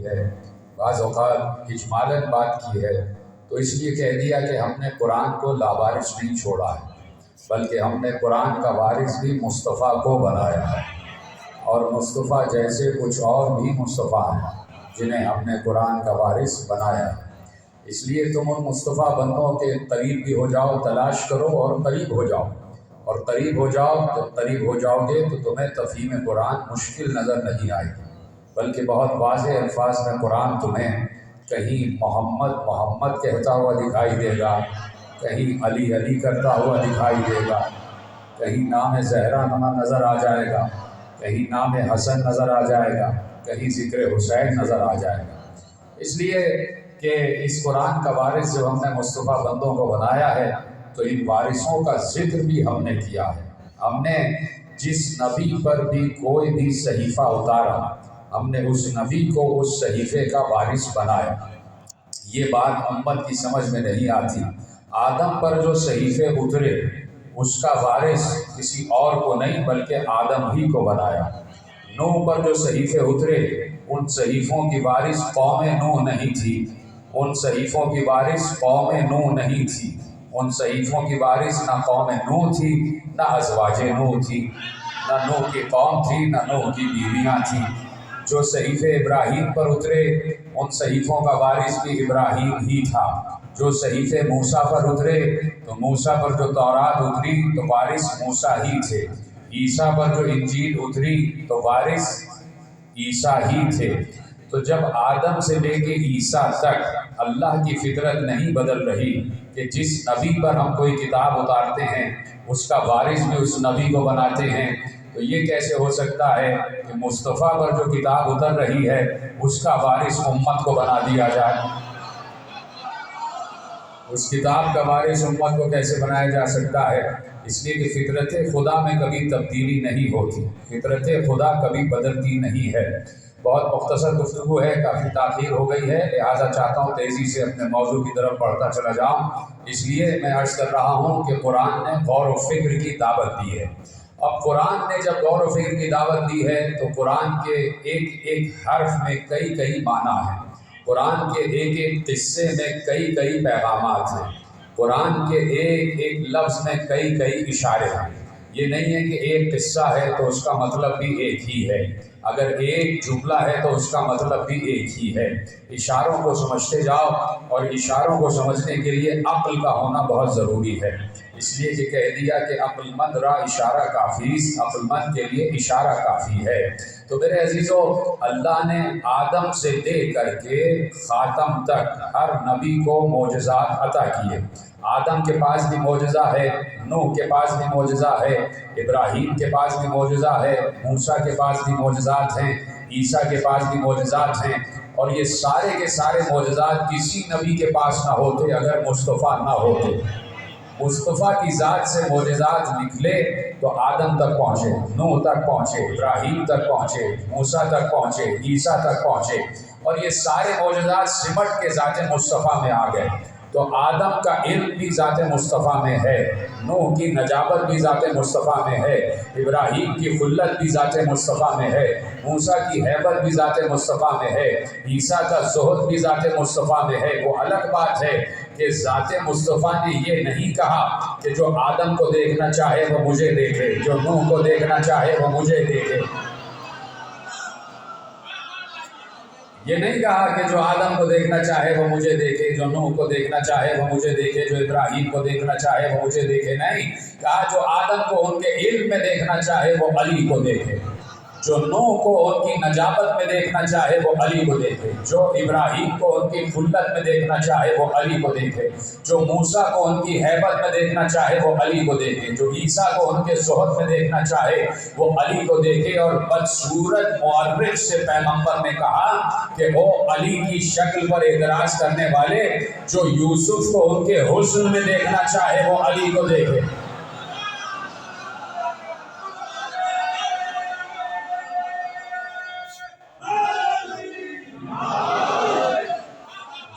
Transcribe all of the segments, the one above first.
ہے، بعض اوقات اجمالاً بات کی ہے، تو اس لیے کہہ دیا کہ ہم نے قرآن کو لاوارث نہیں چھوڑا ہے، بلکہ ہم نے قرآن کا وارث بھی مصطفیٰ کو بنایا ہے، اور مصطفیٰ جیسے کچھ اور بھی مصطفیٰ ہیں جنہیں ہم نے قرآن کا وارث بنایا ہے۔ اس لیے تم ان مصطفیٰ بندوں کے قریب بھی ہو جاؤ، تلاش کرو اور قریب ہو جاؤ، اور قریب ہو جاؤ۔ جب قریب ہو جاؤ گے تو تمہیں تفہیم قرآن مشکل نظر نہیں آئے گی، بلکہ بہت واضح الفاظ میں قرآن تمہیں کہیں محمد محمد کہتا ہوا دکھائی دے گا، کہیں علی علی کرتا ہوا دکھائی دے گا، کہیں نام زہرا نظر آ جائے گا، کہیں نام حسن نظر آ جائے گا، کہیں ذکر حسین نظر آ جائے گا۔ اس لیے کہ اس قرآن کا وارث جب ہم نے مصطفیٰ بندوں کو بنایا ہے تو ان وارثوں کا ذکر بھی ہم نے کیا ہے۔ ہم نے جس نبی پر بھی کوئی بھی صحیفہ اتارا، ہم نے اس نبی کو اس صحیفے کا وارث بنایا۔ یہ بات امت کی سمجھ میں نہیں آتی۔ آدم پر جو صحیفے اترے اس کا وارث کسی اور کو نہیں بلکہ آدم ہی کو بنایا۔ نوح پر جو صحیفے اترے ان صحیفوں کی وارث قوم نوح نہیں تھی، ان صحیفوں کی وارث قوم نوح نہیں تھی، ان صحیفوں کی وارث نہ قوم نوح تھی نہ ازواج نوح تھی، نہ نوح کی قوم تھی نہ نوح کی بیویاں تھیں۔ جو صحیفے ابراہیم پر اترے ان صحیفوں کا وارث بھی ابراہیم ہی تھا۔ جو صحیفے موسیٰ پر اترے تو موسیٰ پر جو تورات اتری تو وارث موسیٰ ہی تھے۔ عیسیٰ پر جو انجیل اتری تو وارث عیسیٰ ہی تھے۔ تو جب آدم سے لے کے عیسیٰ تک اللہ کی فطرت نہیں بدل رہی کہ جس نبی پر ہم کوئی کتاب اتارتے ہیں اس کا وارث بھی اس نبی کو بناتے ہیں، تو یہ کیسے ہو سکتا ہے کہ مصطفیٰ پر جو کتاب اتر رہی ہے اس کا وارث امت کو بنا دیا جائے؟ اس کتاب کا وارث امت کو کیسے بنایا جا سکتا ہے؟ اس لیے کہ فطرت خدا میں کبھی تبدیلی نہیں ہوتی، فطرت خدا کبھی بدلتی نہیں ہے۔ بہت مختصر گفتگو ہے، کافی تاخیر ہو گئی ہے، لہٰذا چاہتا ہوں تیزی سے اپنے موضوع کی طرف بڑھتا چلا جاؤں۔ اس لیے میں عرض کر رہا ہوں کہ قرآن نے غور و فکر کی دعوت دی ہے۔ اب قرآن نے جب غور و فکر کی دعوت دی ہے تو قرآن کے ایک ایک حرف میں کئی کئی معنی ہیں، قرآن کے ایک ایک قصے میں کئی کئی پیغامات ہیں، قرآن کے ایک ایک لفظ میں کئی کئی اشارے ہیں۔ یہ نہیں ہے کہ ایک قصہ ہے تو اس کا مطلب بھی ایک ہی ہے، اگر ایک جملہ ہے تو اس کا مطلب بھی ایک ہی ہے۔ اشاروں کو سمجھتے جاؤ، اور اشاروں کو سمجھنے کے لیے عقل کا ہونا بہت ضروری ہے۔ اس لیے کہ کہہ دیا کہ عقل مند را اشارہ کافی، عقل مند کے لیے اشارہ کافی ہے۔ تو میرے عزیزو، اللہ نے آدم سے لے کر کے خاتم تک ہر نبی کو معجزات عطا کیے۔ آدم کے پاس بھی معجزہ ہے، نوح کے پاس بھی معجزہ ہے، ابراہیم کے پاس بھی معجزہ ہے، موسیٰ کے پاس بھی معجزات ہیں، عیسیٰ کے پاس بھی معجزات ہیں، اور یہ سارے کے سارے معجزات کسی نبی کے پاس نہ ہوتے اگر مصطفیٰ نہ ہوتے۔ مصطفیٰ کی ذات سے معجزات نکلے تو آدم تک پہنچے، نوح تک پہنچے، ابراہیم تک پہنچے، موسیٰ تک پہنچے، عیسیٰ تک پہنچے، اور یہ سارے معجزات سمٹ کے ذات مصطفیٰ میں آ گئے۔ تو آدم کا علم بھی ذات مصطفیٰ میں ہے، نوح کی نجابت بھی ذات مصطفیٰ میں ہے، ابراہیم کی خلت بھی ذات مصطفیٰ میں ہے، موسیٰ کی ہیبت بھی ذات مصطفیٰ میں ہے، عیسیٰ کا زہد بھی ذات مصطفیٰ میں ہے۔ وہ الگ بات ہے کہ ذات مصطفیٰ نے یہ نہیں کہا کہ جو آدم کو دیکھنا چاہے وہ مجھے دیکھے، جو نوح کو دیکھنا چاہے وہ مجھے دیکھے۔ یہ نہیں کہا کہ جو آدم کو دیکھنا چاہے وہ مجھے دیکھے، جو نوح کو دیکھنا چاہے وہ مجھے دیکھے، جو ابراہیم کو دیکھنا چاہے وہ مجھے دیکھے، نہیں کہا جو آدم کو ان کے علم میں دیکھنا چاہے وہ علی کو دیکھے، جو نوح کو ان کی نجابت میں دیکھنا چاہے وہ علی کو دیکھے، جو ابراہیم کو ان کی خلت میں دیکھنا چاہے وہ علی کو دیکھے، جو موسیٰ کو ان کی ہیبت میں دیکھنا چاہے وہ علی کو دیکھے، جو عیسیٰ کو ان کے زہد میں دیکھنا چاہے وہ علی کو دیکھے۔ اور بدصورت مورخ سے پیغمبر نے کہا کہ وہ علی کی شکل پر اعتراض کرنے والے جو یوسف کو ان کے حسن میں دیکھنا چاہے وہ علی کو دیکھے۔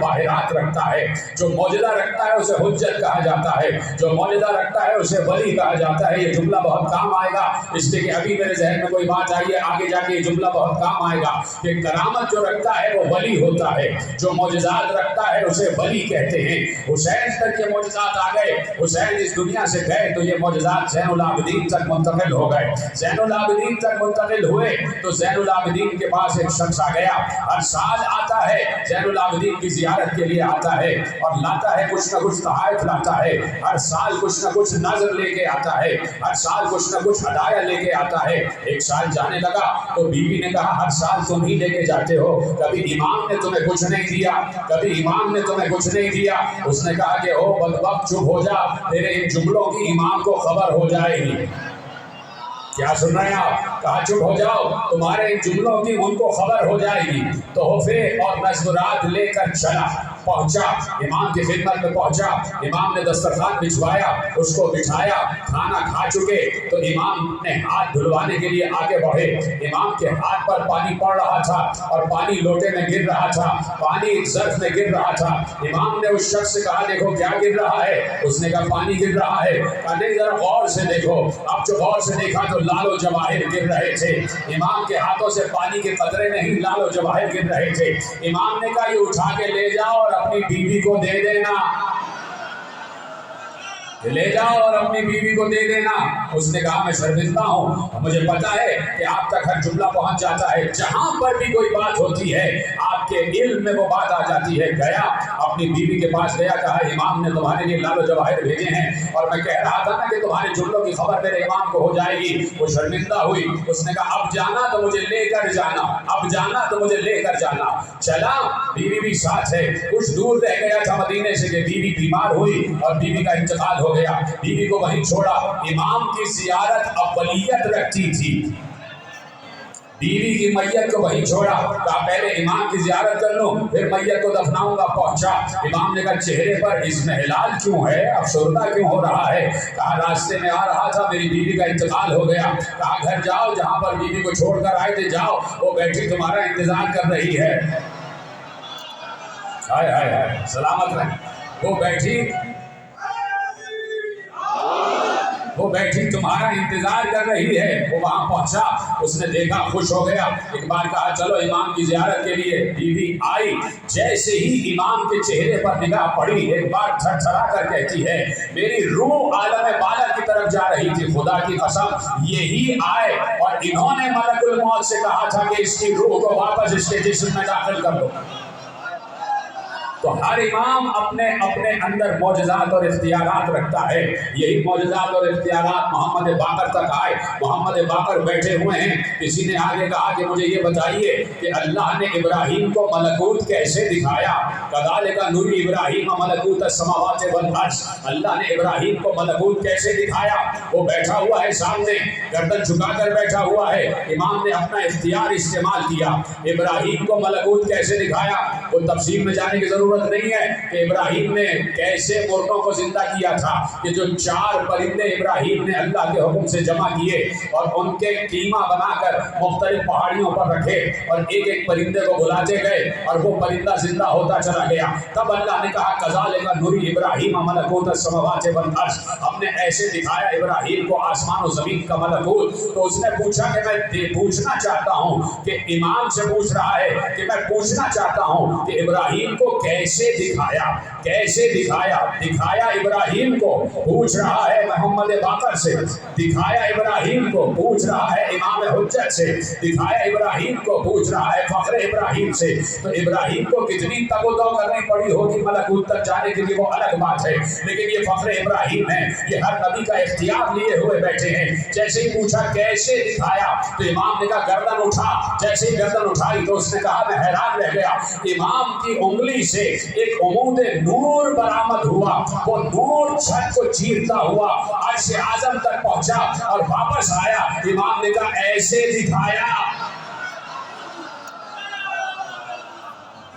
باہرات رکھتا ہے. جو معجزہ رکھتا ہے اسے حجت کہا جاتا ہے, جو معجزہ رکھتا ہے اسے ولی کہا جاتا ہے. یہ جملہ بہت کام آئے گا, اس لیے کہ ابھی میرے ذہن میں کوئی بات آئی ہے, آگے جا کے یہ جملہ بہت کام آئے گا کہ کرامت جو رکھتا ہے وہ ولی ہوتا ہے, جو معجزات رکھتا ہے اسے ولی کہتے ہیں. حسین تک یہ معجزات آ گئے, حسین اس دنیا سے گئے تو یہ معجزات زین العابدین تک منتقل ہو گئے. زین العابدین تک منتقل ہوئے تو زین العابدین کے پاس ایک شخص آ گیا, ہر سال آتا ہے زین العابدین کی زیارت کے لیے آتا ہے اور لاتا ہے کچھ نہ کچھ تحائف لاتا ہے, ہر سال کچھ نہ کچھ نظر لے کے آتا ہے, ہر سال کچھ نہ کچھ ہدایہ لے کے آتا ہے. ایک سال جانے لگا تو بیوی نے کہا ہر سال تم ہی لے کے جاتے ہو, کبھی امام نے تمہیں کچھ نہیں دیا, کبھی امام نے تمہیں کچھ نہیں دیا. اس نے کہا کہ او بدبخت چپ ہو جا, تیرے ان جملوں کی امام کو خبر ہو جائے گی. کیا سن رہے ہیں آپ؟ کہا چپ ہو جاؤ, تمہارے ان جملوں کی ان کو خبر ہو جائے گی. تحفے اور نذرات لے کر چلا, پہنچا امام کی خدمت میں پہنچا, امام نے دسترخوان بچھوایا, اس کو بٹھایا, کھانا کھا چکے تو امام نے ہاتھ دھلوانے کے لیے آگے بڑھے. امام کے ہاتھ پر پانی پڑ رہا تھا اور پانی لوٹے میں گر رہا تھا, پانی ظرف میں گر رہا تھا. امام نے اس شخص سے کہا دیکھو کیا گر رہا ہے؟ اس نے کہا پانی گر رہا ہے. کہا نہیں ذرا غور سے دیکھو. اب جو غور سے دیکھا تو لال و جواہر گر رہے تھے. امام کے ہاتھوں سے پانی کے قطرے نہیں لال و جواہر گر رہے تھے. امام نے کہا یہ اٹھا کے لے جاؤ اور اپنی بیوی کو دے دینا, لے جاؤ اور اپنی بیوی کو دے دینا. اس نے کہا میں شرمندہ ہوں, مجھے پتا ہے کہ آپ تک ہر جملہ پہنچ جاتا ہے, جہاں پر بھی کوئی بات ہوتی ہے آپ کے علم میں وہ بات آ جاتی ہے. گیا اپنی بیوی کے پاس گیا, کہا امام نے تمہارے لیے لال و جواہر بھیجے ہیں اور میں کہہ رہا تھا نا کہ تمہارے جملوں کی خبر میرے امام کو ہو جائے گی. وہ شرمندہ ہوئی. اس نے کہا اب جانا تو مجھے لے کر جانا, اب جانا تو مجھے لے کر جانا. چلا, بیوی بھی ساتھ ہے. کچھ دور رہ گیا تھا مدینے سے کہ بیوی بیمار ہوئی اور بیوی کا انتقال ہو گیا. بیوی کو وہیں چھوڑا. امام کی زیارت اولیت رکھتی تھی, بیوی کی میت کو وہیں چھوڑا. کہا پہلے امام کی زیارت کر لوں پھر میت کو دفناؤں گا. پہنچا, امام نے کہا چہرے پر اس میں ہلال کیوں ہے, افسردہ کیوں ہو رہا ہے؟ کہا راستے میں آ رہا تھا, میری بیوی کا انتقال ہو گیا. کہا گھر جاؤ, جہاں پر بیوی کو چھوڑ کر آئے تھے جاؤ, وہ بیٹھی تمہارا انتظار کر رہی ہے. ہائے ہائے ہائے, سلامت رہیں. وہ بیٹھی تمہارا انتظار کر رہی ہے. وہ وہاں پہنچا, اس نے دیکھا, خوش ہو گیا. ایک بار کہا چلو امام کی زیارت کے لیے. بیوی آئی, جیسے ہی امام کے چہرے پر نگاہ پڑی ایک بار تھر تھرا کر کہتی ہے میری روح عالم بالا کی طرف جا رہی تھی, خدا کی قسم یہی آئے اور انہوں نے ملک الموت سے کہا تھا کہ اس کی روح کو واپس اس کے جسم میں داخل کر دو. تو ہر امام اپنے اپنے اندر معجزات اور اختیارات رکھتا ہے. یہی معجزات اور اختیارات محمد باقر تک آئے. محمد باقر بیٹھے ہوئے ہیں, کسی نے آگے کہا کہ مجھے یہ بتائیے کہ اللہ نے ابراہیم کو ملکوت کیسے دکھایا؟ کذالک نری ابراہیم ملکوت السماوات والارض. اللہ نے ابراہیم کو ملکوت کیسے دکھایا؟ وہ بیٹھا ہوا ہے سامنے, گردن جھکا کر بیٹھا ہوا ہے. امام نے اپنا اختیار استعمال کیا. ابراہیم کو ملکوت کیسے دکھایا؟ وہ تفصیل میں جانے کی ضرورت نہیں ہے کہ ابراہیم نے کیسے مردوں کو زندہ کیا تھا. کہ جو 4 پرندے ابراہیم نے اللہ کے حکم سے جمع کیے اور ان کے قیمہ بنا کر مختلف پہاڑیوں پر رکھے اور ایک ایک پرندے کو بلاتے گئے اور وہ پرندہ زندہ ہوتا چلا گیا. تب اللہ نے کہا کذالک نری ابراہیم ملکوت السماوات والارض, ہم نے ایسے دکھایا ابراہیم کو آسمان و زمین کا ملکوت. تو اس نے پوچھا کہ میں پوچھنا چاہتا ہوں, کہ امام سے پوچھ رہا ہے کہ میں پوچھنا چاہتا ہوں کہ ابراہیم کو کیسے دکھایا, کیسے دکھایا؟ دکھایا ابراہیم کو, پوچھ رہا ہے محمد باقر سے. دکھایا ابراہیم کو, پوچھ رہا ہے امام حجت سے. دکھایا ابراہیم کو, پوچھ رہا ہے فخر ابراہیم سے. تو ابراہیم کو کتنی تگ و دو کرنی پڑی ہوگی ملکوت تک جانے کے لیے, وہ الگ بات ہے, لیکن یہ فخر ابراہیم ہے. یہ ہر نبی کا اختیار لیے ہوئے بیٹھے ہیں. جیسے ہی پوچھا کیسے دکھایا تو امام نے کہا گردن اٹھا. جیسے ہی گردن اٹھائی تو اس نے کہا میں حیران رہ گیا, امام کی انگلی سے ایک عمود نور برآمد ہوا. وہ نور چھت کو چیرتا ہوا عرش اعظم تک پہنچا اور واپس آیا. امام نے کہا ایسے دکھایا.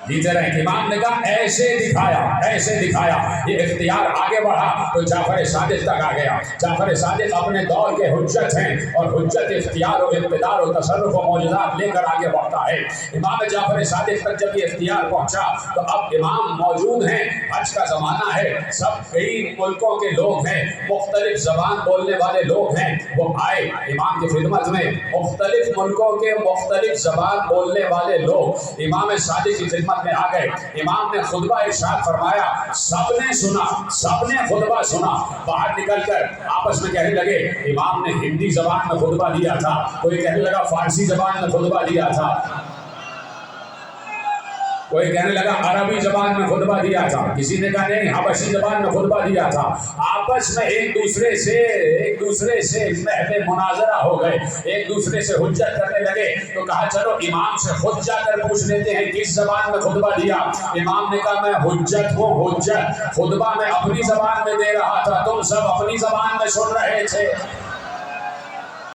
لیتے رہیں۔ امام نے کہا ایسے دکھایا، ایسے دکھایا، یہ اختیار آگے بڑھا تو جعفر صادق تک آ گیا۔ جعفر صادق اپنے دور کے حجت ہیں، اور حجت اختیار و اقتدار و تصرف و معجزات لے کر آگے بڑھتا ہے۔ امام جعفر صادق تک جب یہ اختیار پہنچا تو اب امام موجود ہیں، حج کا زمانہ ہے، سب کئی ملکوں کے لوگ ہیں، مختلف زبان بولنے والے لوگ ہیں، وہ آئے امام کی خدمت میں۔ مختلف ملکوں کے مختلف زبان بولنے والے لوگ امام صادق کی خدمت میں آ گئے۔ امام نے خطبہ ارشاد فرمایا، سب نے سنا، سب نے خطبہ سنا۔ باہر نکل کر آپس میں کہنے لگے، امام نے ہندی زبان میں خطبہ دیا تھا، کوئی کہنے لگا فارسی زبان میں خطبہ دیا تھا، کوئی کہنے لگا عربی زبان میں خطبہ دیا تھا، کسی نے کہا نہیں حبشی زبان میں خطبہ دیا تھا۔ آپس میں ایک دوسرے سے محض مناظرہ ہو گئے، ایک دوسرے سے حجت کرنے لگے۔ تو کہا چلو امام سے خود جا کر پوچھ لیتے ہیں کس زبان میں خطبہ دیا۔ امام نے کہا میں حجت ہوں، حجت، خطبہ میں اپنی زبان میں دے رہا تھا، تم سب اپنی زبان میں سن رہے تھے۔